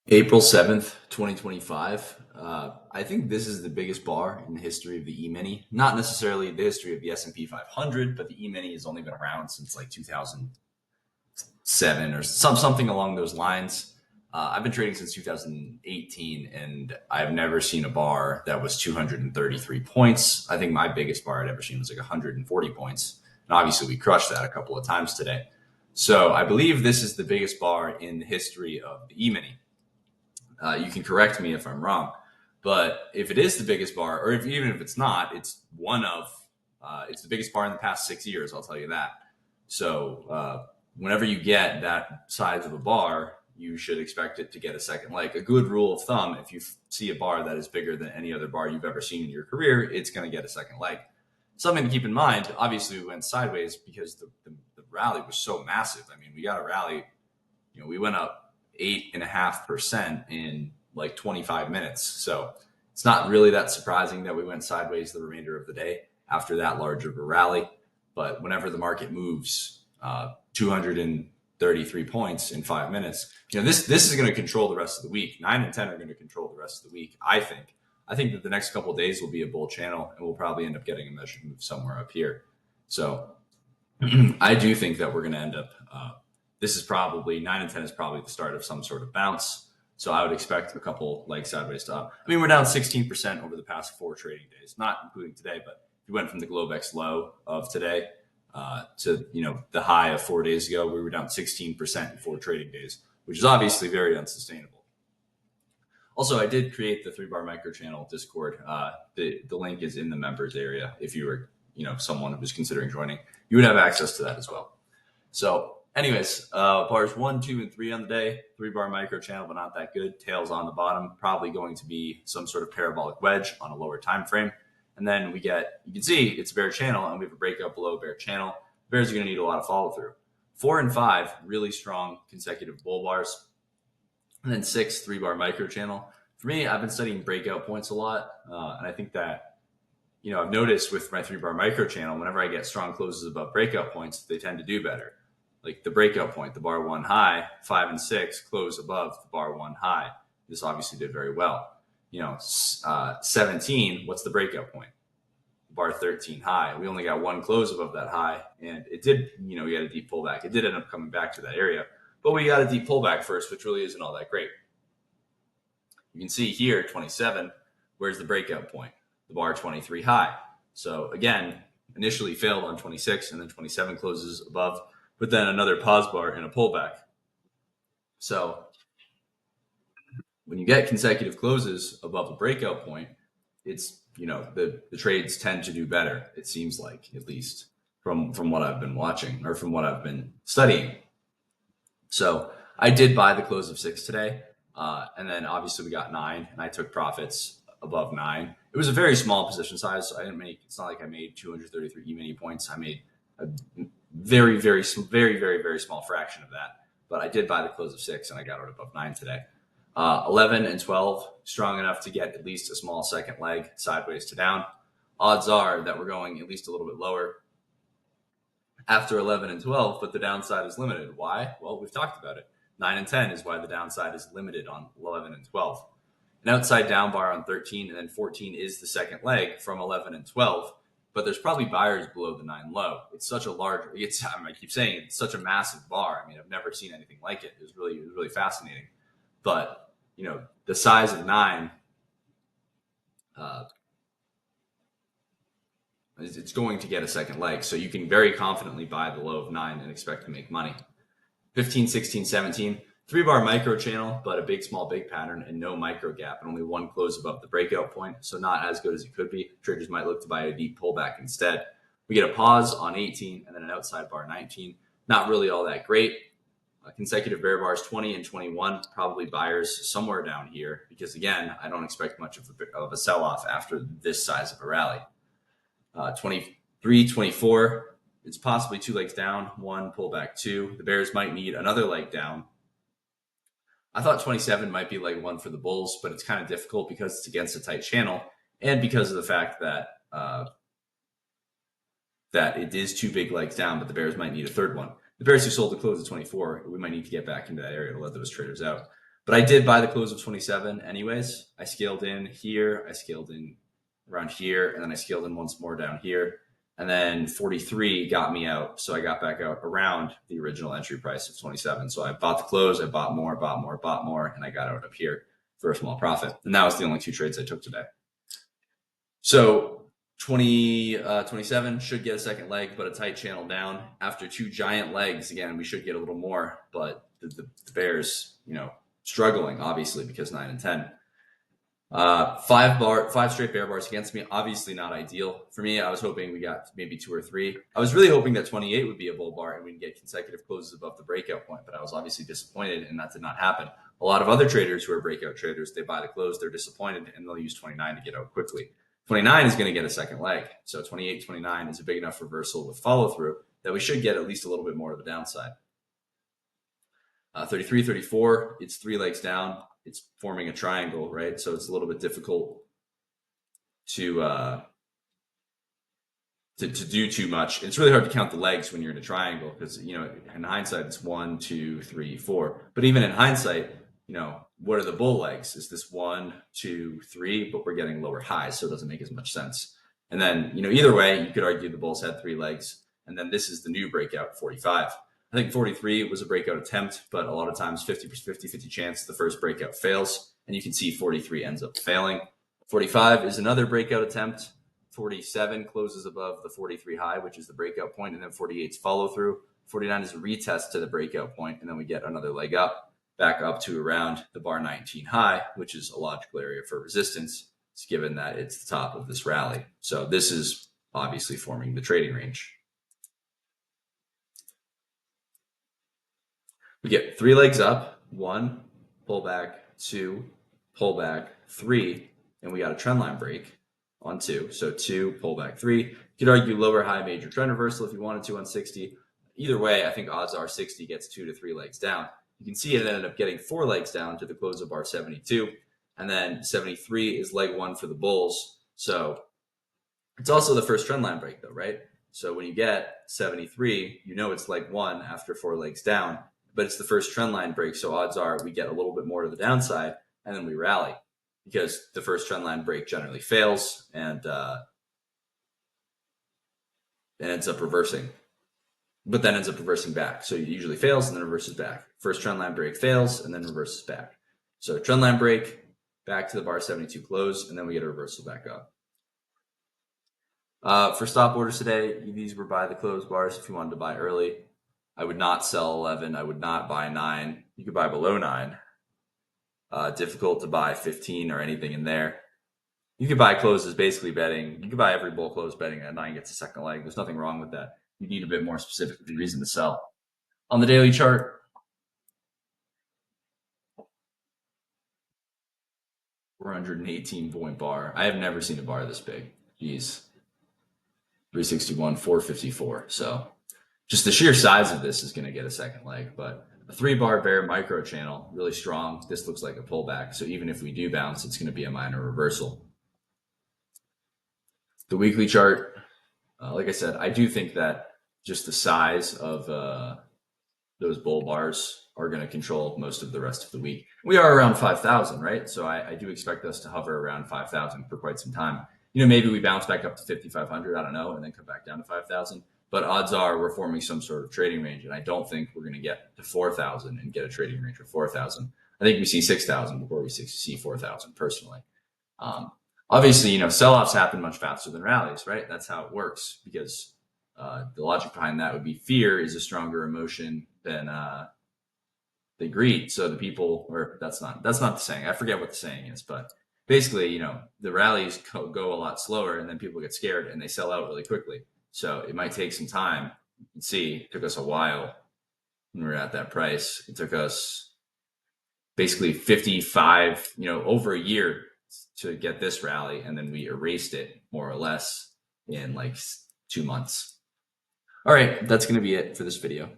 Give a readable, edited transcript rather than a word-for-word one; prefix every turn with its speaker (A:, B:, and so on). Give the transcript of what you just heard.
A: April 7th, 2025. I think this is the biggest bar in the history of the E-mini. Not necessarily the history of the S&P 500, but the E-mini has only been around since like 2007 or something along those lines. I've been trading since 2018, and I've never seen a bar that was 233 points. I think my biggest bar I'd ever seen was like 140 points. And obviously, we crushed that a couple of times today. So I believe this is the biggest bar in the history of the E-mini. You can correct me if I'm wrong, but if it is the biggest bar, or even if it's not, it's the biggest bar in the past 6 years. I'll tell you that. So whenever you get that size of a bar, you should expect it to get a second leg. A good rule of thumb: if you see a bar that is bigger than any other bar you've ever seen in your career, it's going to get a second leg. Something to keep in mind. Obviously, we went sideways because the rally was so massive. I mean, we got a rally. We went up 8.5% in like 25 minutes. So it's not really that surprising that we went sideways the remainder of the day after that large of a rally. But whenever the market moves 233 points in 5 minutes, this is going to control the rest of the week. 9 and 10 are going to control the rest of the week, I think. I think that the next couple of days will be a bull channel, and we'll probably end up getting a measured move somewhere up here. So I do think that we're going to end up this is probably 9 and 10 is probably the start of some sort of bounce. So I would expect a couple like sideways to up. I mean, we're down 16% over the past 4 trading days, not including today, but if you went from the Globex low of today to the high of 4 days ago, we were down 16% in 4 trading days, which is obviously very unsustainable. Also, I did create the 3 bar micro channel Discord. The link is in the members area. If you were someone who's considering joining, you would have access to that as well. So anyways, bars 1, 2, and 3 on the day. 3 bar micro channel, but not that good. Tails on the bottom, probably going to be some sort of parabolic wedge on a lower time frame. And then you can see it's a bear channel, and we have a breakout below bear channel. Bears are going to need a lot of follow through. 4 and 5, really strong consecutive bull bars. And then 6, 3 bar micro channel. For me, I've been studying breakout points a lot, and I think that I've noticed with my 3 bar micro channel, whenever I get strong closes above breakout points, they tend to do better. Like the breakout point, the bar 1 high, 5 and 6 close above the bar 1 high. This obviously did very well. 17, what's the breakout point? Bar 13 high. We only got 1 close above that high, and it did, we had a deep pullback. It did end up coming back to that area, but we got a deep pullback first, which really isn't all that great. You can see here, 27, where's the breakout point? The bar 23 high. So again, initially failed on 26, and then 27 closes above, but then another pause bar and a pullback. So when you get consecutive closes above a breakout point, it's the trades tend to do better. It seems like, at least from what I've been watching or from what I've been studying. So I did buy the close of 6 today, and then obviously we got 9, and I took profits above 9. It was a very small position size, so I didn't make. It's not like I made 233 E-mini points. I made a very, very, very, very, very small fraction of that. But I did buy the close of 6, and I got it above 9 today. 11 and 12, strong enough to get at least a small second leg sideways to down. Odds are that we're going at least a little bit lower after 11 and 12, but the downside is limited. Why? Well, we've talked about it. 9 and 10 is why the downside is limited on 11 and 12. An outside down bar on 13, and then 14 is the second leg from 11 and 12. But there's probably buyers below the 9 low. It's such a large. I keep saying it's such a massive bar. I mean, I've never seen anything like it. It was really fascinating. But the size of 9, it's going to get a second leg. So you can very confidently buy the low of 9 and expect to make money. 15, 16, 17, 3 bar micro channel, but a big, small, big pattern and no micro gap, and only 1 close above the breakout point. So not as good as it could be. Traders might look to buy a deep pullback instead. We get a pause on 18 and then an outside bar 19. Not really all that great. Consecutive bear bars 20 and 21, probably buyers somewhere down here, because again, I don't expect much of a sell-off after this size of a rally. 23, 24, it's possibly 2 legs down, 1 pullback 2. The bears might need another leg down. I thought 27 might be leg 1 for the bulls, but it's kind of difficult because it's against a tight channel, and because of the fact that that it is 2 big legs down, but the bears might need a third one. The bears who sold the close at 24, we might need to get back into that area to let those traders out. But I did buy the close of 27 anyways. I scaled in here, I scaled in around here, and then I scaled in once more down here. And then 43 got me out. So I got back out around the original entry price of 27. So I bought the close, I bought more, and I got out up here for a small profit. And that was the only two trades I took today. So 27 should get a second leg, but a tight channel down. After two giant legs, again, we should get a little more, but the Bears, struggling, obviously, because 9 and 10. Five straight bear bars against me. Obviously not ideal. For me, I was hoping we got maybe 2 or 3. I was really hoping that 28 would be a bull bar and we'd get consecutive closes above the breakout point, but I was obviously disappointed, and that did not happen. A lot of other traders who are breakout traders, they buy the close, they're disappointed, and they'll use 29 to get out quickly. 29 is going to get a second leg. So 28, 29 is a big enough reversal with follow through that we should get at least a little bit more of the downside. 33, 34, it's 3 legs down. It's forming a triangle, right? So it's a little bit difficult to do too much. It's really hard to count the legs when you're in a triangle because, in hindsight, it's 1, 2, 3, 4. But even in hindsight, what are the bull legs? Is this 1, 2, 3? But we're getting lower highs, so it doesn't make as much sense. And then, either way, you could argue the bulls had 3 legs. And then this is the new breakout, 45. I think 43 was a breakout attempt, but a lot of times 50 chance the first breakout fails. And you can see 43 ends up failing. 45 is another breakout attempt. 47 closes above the 43 high, which is the breakout point, and then 48's follow through. 49 is a retest to the breakout point, and then we get another leg up, back up to around the bar 19 high, which is a logical area for resistance, given that it's the top of this rally. So this is obviously forming the trading range. We get 3 legs up, 1, pull back, 2, pull back, 3, and we got a trend line break on 2. So 2, pull back, 3. You could argue lower high major trend reversal if you wanted to on 60. Either way, I think odds are 60 gets 2 to 3 legs down. You can see it ended up getting 4 legs down to the close of bar 72. And then 73 is leg 1 for the bulls. So it's also the first trend line break though, right? So when you get 73, it's leg 1 after 4 legs down, but it's the first trend line break. So odds are we get a little bit more to the downside and then we rally because the first trend line break generally fails and it ends up reversing, but then ends up reversing back. So it usually fails and then reverses back. First trend line break fails and then reverses back. So trend line break, back to the bar 72 close, and then we get a reversal back up. For stop orders today, these were buy the close bars if you wanted to buy early. I would not sell 11. I would not buy 9. You could buy below 9. Difficult to buy 15 or anything in there. You could buy closes basically betting. You could buy every bull close betting that 9 gets a second leg. There's nothing wrong with that. You need a bit more specific reason to sell. On the daily chart, 418-point bar. I have never seen a bar this big. Jeez. 361, 454. So just the sheer size of this is going to get a second leg, but a 3-bar bear micro channel, really strong. This looks like a pullback. So even if we do bounce, it's going to be a minor reversal. The weekly chart, like I said, I do think that just the size of those bull bars are going to control most of the rest of the week. We are around 5,000, right? So I do expect us to hover around 5,000 for quite some time. Maybe we bounce back up to 5,500, I don't know, and then come back down to 5,000. But odds are we're forming some sort of trading range, and I don't think we're going to get to 4,000 and get a trading range of 4,000. I think we see 6,000 before we see 4,000 personally. Obviously, sell-offs happen much faster than rallies, right? That's how it works because the logic behind that would be fear is a stronger emotion than greed. So the people, or that's not the saying. I forget what the saying is, but basically, the rallies go a lot slower and then people get scared and they sell out really quickly. So it might take some time. You can see it took us a while when we were at that price. It took us basically 55, over a year to get this rally. And then we erased it more or less in like 2 months. All right, that's going to be it for this video.